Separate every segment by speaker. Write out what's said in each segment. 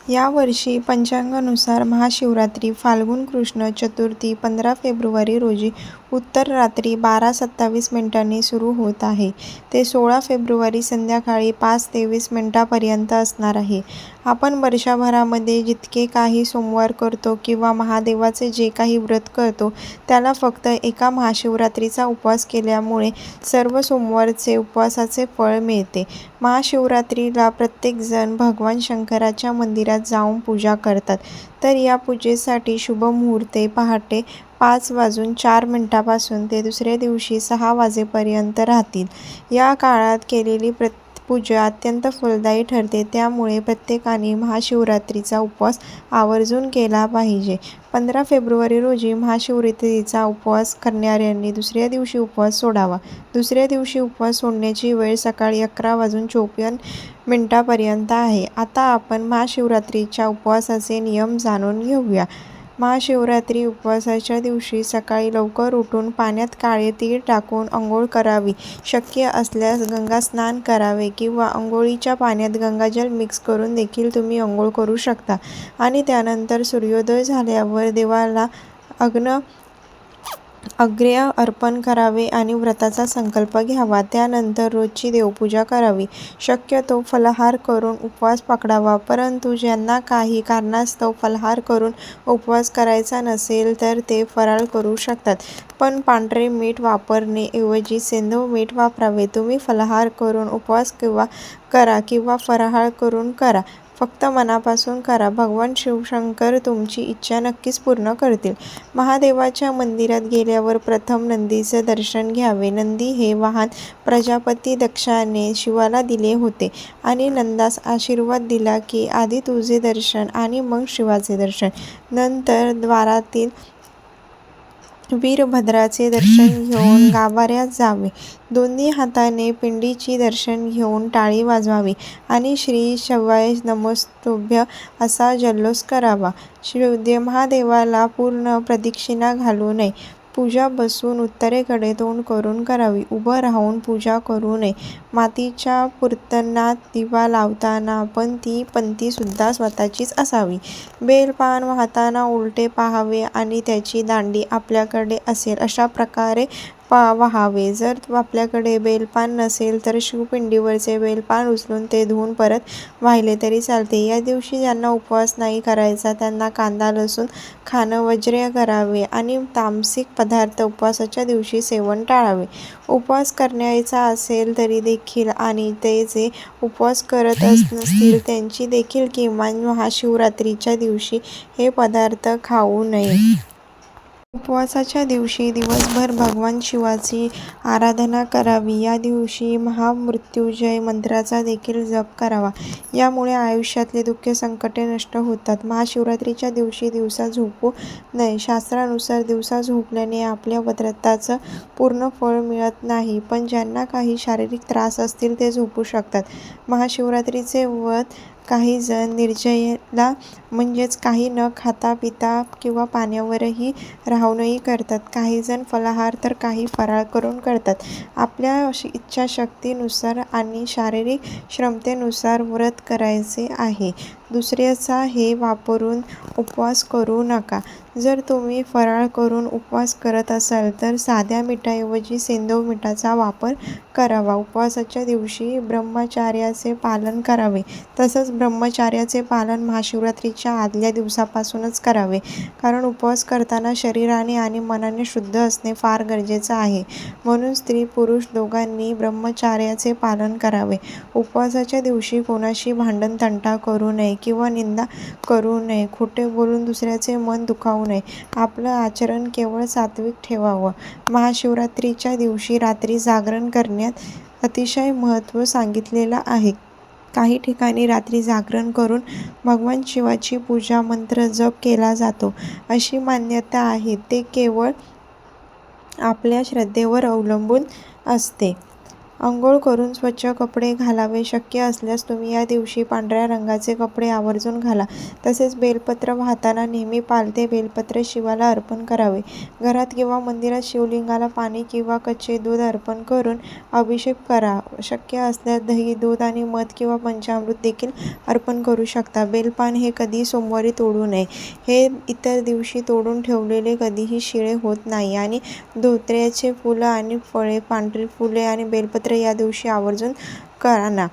Speaker 1: यावर्षी पंचांगानुसार महाशिवरात्री फाल्गुन कृष्ण चतुर्थी 15 फेब्रुवारी रोजी उत्तर रात्री 12:27 सुरू होत आहे. ते 16 फेब्रुवारी संध्याकाळी 5:23 असणार आहे. आपण वर्षभरामध्ये जितके काही सोमवार करतो किंवा महादेवाचे जे काही व्रत करतो त्याला फक्त एका महाशिवरात्रीचा उपवास केल्यामुळे सर्व सोमवारचे उपवासाचे फळ मिळते. महाशिवरात्रीला प्रत्येकजण भगवान शंकराच्या मंदिरात जाऊन पूजा करतात. तर या पूजेसाठी शुभ मुहूर्ते पहाटे 5:04 पासून ते दुसऱ्या दिवशी 6 वाजेपर्यंत राहतील. या काळात केलेली पूजा अत्यंत फलदायी ठरते. त्यामुळे प्रत्येकाने महाशिवरात्रीचा उपवास आवर्जून केला पाहिजे. 15 फेब्रुवारी रोजी महाशिवरात्रीचा उपवास करणाऱ्यांनी दुसऱ्या दिवशी उपवास सोडावा. दुसऱ्या दिवशी उपवास सोडण्याची वेळ सकाळी 11:54 आहे. आता आपण महाशिवरात्रीच्या उपवासाचे नियम जाणून घेऊया. महाशिवरात्री उपवासाच्या दिवशी सकाळी लवकर उठून पाण्यात काळे तीळ टाकून अंघोळ करावी. शक्य असल्यास गंगास्नान करावे किंवा अंघोळीच्या पाण्यात गंगाजल मिक्स करून देखील तुम्ही अंघोळ करू शकता. आणि त्यानंतर सूर्योदय झाल्यावर देवाला अर्घ्य अर्पण करावे आणि व्रताचा संकल्प घ्यावा. त्यानंतर रोजची देवपूजा करावी. शक्यतो फलाहार करून उपवास पकडावा. परंतु ज्यांना काही कारणास्तव फलाहार करून उपवास करायचा नसेल तर ते फराळ करू शकतात. पण पांढरे मीठ वापरण्याऐवजी सैंधव मीठ वापरावे. तुम्ही फलाहार करून उपवास करा किंवा फराळ करून करा. फक्त मनापासून करा. भगवान शिवशंकर तुमची इच्छा नक्कीच पूर्ण करतील. महादेवाच्या मंदिरात गेल्यावर प्रथम नंदीचे दर्शन घ्यावे. नंदी हे वाहन प्रजापती दक्षाने शिवाला दिले होते आणि नंदास आशीर्वाद दिला की आधी तुझे दर्शन आणि मग शिवाचे दर्शन. नंतर द्वारातील वीरभद्राचे दर्शन घेऊन गाभाऱ्यात जावे. दोन्ही हाताने पिंडीची दर्शन घेऊन टाळी वाजवावी आणि श्री शिवाय नमोस्तुभ्य असा जल्लोष करावा. महादेवाला पूर्ण प्रदक्षिणा घालू नये. पूजा बसून उत्तरेकडे तोंड करून करावी. उभं राहून पूजा करू नये. मातीच्या पुरतनात दिवा लावताना पण ती पंती सुद्धा स्वतःचीच असावी. बेलपान वाहताना उलटे पाहावे आणि त्याची दांडी आपल्याकडे असेल अशा प्रकारे वाहावे. जर आपल्याकडे बेलपान नसेल तर शिवपिंडीवरचे बेलपान उचलून ते धुवून परत वाहिले तरी चालते. या दिवशी ज्यांना उपवास नाही करायचा त्यांना कांदा लसूण खाणं वर्ज्य करावे आणि तामसिक पदार्थ उपवासाच्या दिवशी सेवन टाळावे. उपवास करायचा असेल तरी देखील आणि ते जे उपवास करत नसतील त्यांची देखील किमान महाशिवरात्रीच्या दिवशी हे पदार्थ खाऊ नये. उपवासाच्या दिवशी दिवसभर भगवान शिवाची आराधना करावी. या दिवशी महामृत्युंजय मंत्राचा देखील जप करावा. यामुळे आयुष्यातले दुःख संकटे नष्ट होतात. महाशिवरात्रीच्या दिवशी दिवसा झोपू नये. शास्त्रानुसार दिवसा झोपल्याने आपल्या व्रताचं पूर्ण फळ मिळत नाही. पण ज्यांना काही शारीरिक त्रास असतील ते झोपू शकतात. महाशिवरात्रीचे व्रत काही जण निर्जला म्हणजेच काही न खाता पिता किंवा पाण्यावरही राहूनही करतात. काही जण फलाहार तर काही फराळ करून करतात. आपल्या इच्छाशक्तीनुसार आणि शारीरिक क्षमतेनुसार व्रत करायचे आहे. दुसऱ्याचा हे वापरून उपवास करू नका. जर तुम्ही फराळ करून उपवास करत असाल तर साध्या मिठाऐवजी सैंधव मिठाचा वापर करावा. उपवासाच्या दिवशी ब्रह्मचर्याचे पालन करावे. तसंच ब्रह्मचर्याचे पालन महाशिवरात्रीच्या आदल्या दिवसापासूनच करावे. कारण उपवास करताना शरीराने आणि मनाने शुद्ध असणे फार गरजेचं आहे. म्हणून स्त्री पुरुष दोघांनी ब्रह्मचर्याचे पालन करावे. उपवासाच्या दिवशी कोणाशी भांडण तंटा करू नये किंवा निंदा करू नये. खोटे बोलून दुसऱ्याचे मन दुखावू नये. आपलं आचरण केवळ सात्विक ठेवावं. महाशिवरात्रीच्या दिवशी रात्री जागरण करण्यात अतिशय महत्त्व सांगितलेलं आहे. काही ठिकाणी रात्री जागरण करून भगवान शिवाची पूजा मंत्र जप केला जातो अशी मान्यता आहे. ते केवळ आपल्या श्रद्धेवर अवलंबून असते. अंघोळ करून स्वच्छ कपडे घालावे. शक्य असल्यास तुम्ही या दिवशी पांढऱ्या रंगाचे कपडे आवर्जून घाला. तसेच बेलपत्र वाहताना नेहमी पालथे बेलपत्र शिवाला अर्पण करावे. घरात किंवा मंदिरात शिवलिंगाला पाणी किंवा कच्चे दूध अर्पण करून अभिषेक करा. शक्य असल्यास दही, दूध आणि मध किंवा पंचामृत देखील अर्पण करू शकता. बेलपान हे कधीही सोमवारी तोडू नये. हे इतर दिवशी तोडून ठेवलेले कधीही शिळे होत नाही. आणि धोत्र्याचे फुलं आणि फळे, पांढरी फुले आणि बेलपत्र या दिवशी आवर्जून आणा.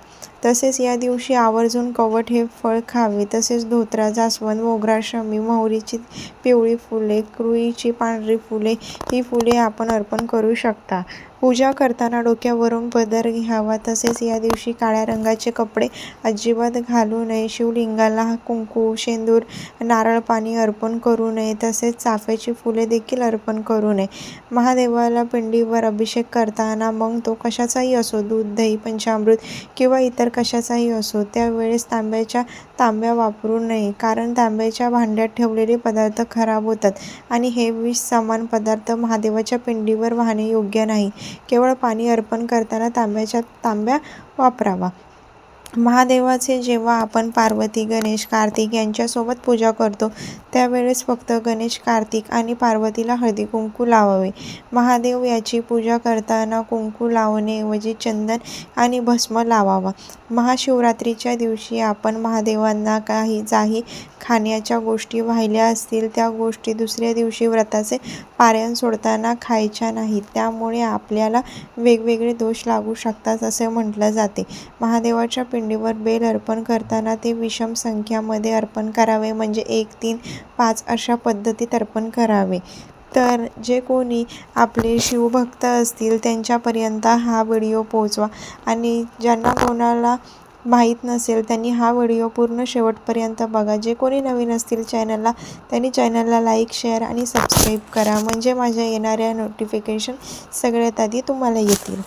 Speaker 1: तसेच या दिवशी आवर्जून कवठ हे फळ खावे. तसेच धोत्रा, जास्वंद, मोगरा, शमी, मोहरीची पिवळी फुले, रुईची पांढरी फुले ही फुले आपण अर्पण करू शकता. पूजा करताना डोक्यावरून पदर घ्यावा. तसेच या दिवशी काळ्या रंगाचे कपडे अजिबात घालू नये. शिवलिंगाला कुंकू, शेंदूर, नारळ पाणी अर्पण करू नये. तसेच चाफ्याची फुले देखील अर्पण करू नये. महादेवाला पिंडीवर अभिषेक करताना मग तो कशाचाही असो, दूध, दही, पंचामृत किंवा इतर कशाचाही असो, त्यावेळेस तांब्या वापरू नये. कारण तांब्याच्या भांड्यात ठेवलेले पदार्थ खराब होतात आणि हे विष समान पदार्थ महादेवाच्या पिंडीवर वाहणे योग्य नाही. केवळ पाणी अर्पण करताना तांब्या वापरावा. महादेवाचे जेव्हा आपण पार्वती, गणेश, कार्तिक यांच्यासोबत पूजा करतो त्यावेळेस फक्त गणेश, कार्तिक आणि पार्वतीला हळदी कुंकू लावावे. महादेव याची पूजा करताना कुंकू लावण्याऐवजी चंदन आणि भस्म लावावा. महाशिवरात्रीच्या दिवशी आपण महादेवांना काही खाण्याच्या गोष्टी वाहिल्या असतील त्या गोष्टी दुसऱ्या दिवशी व्रताचे पारायण सोडताना खायच्या नाहीत. त्यामुळे आपल्याला वेगवेगळे दोष लागू शकतात असे म्हटलं जाते. महादेवाच्या पिंडीवर बेल अर्पण करताना ते विषम संख्यामध्ये अर्पण करावे. म्हणजे 1, 3, 5 अशा पद्धतीत अर्पण करावे. तर जे कोणी आपले शिवभक्त असतील त्यांच्यापर्यंत हा व्हिडिओ पोहोचवा आणि ज्यांना कोणाला माहीत नसेल त्यांनी हा व्हिडिओ पूर्ण शेवटपर्यंत बघा. जे कोणी नवीन असतील चॅनलला त्यांनी चॅनलला लाईक, शेअर आणि सबस्क्राईब करा. म्हणजे माझ्या येणाऱ्या नोटिफिकेशन सगळ्यात आधी तुम्हाला येतील.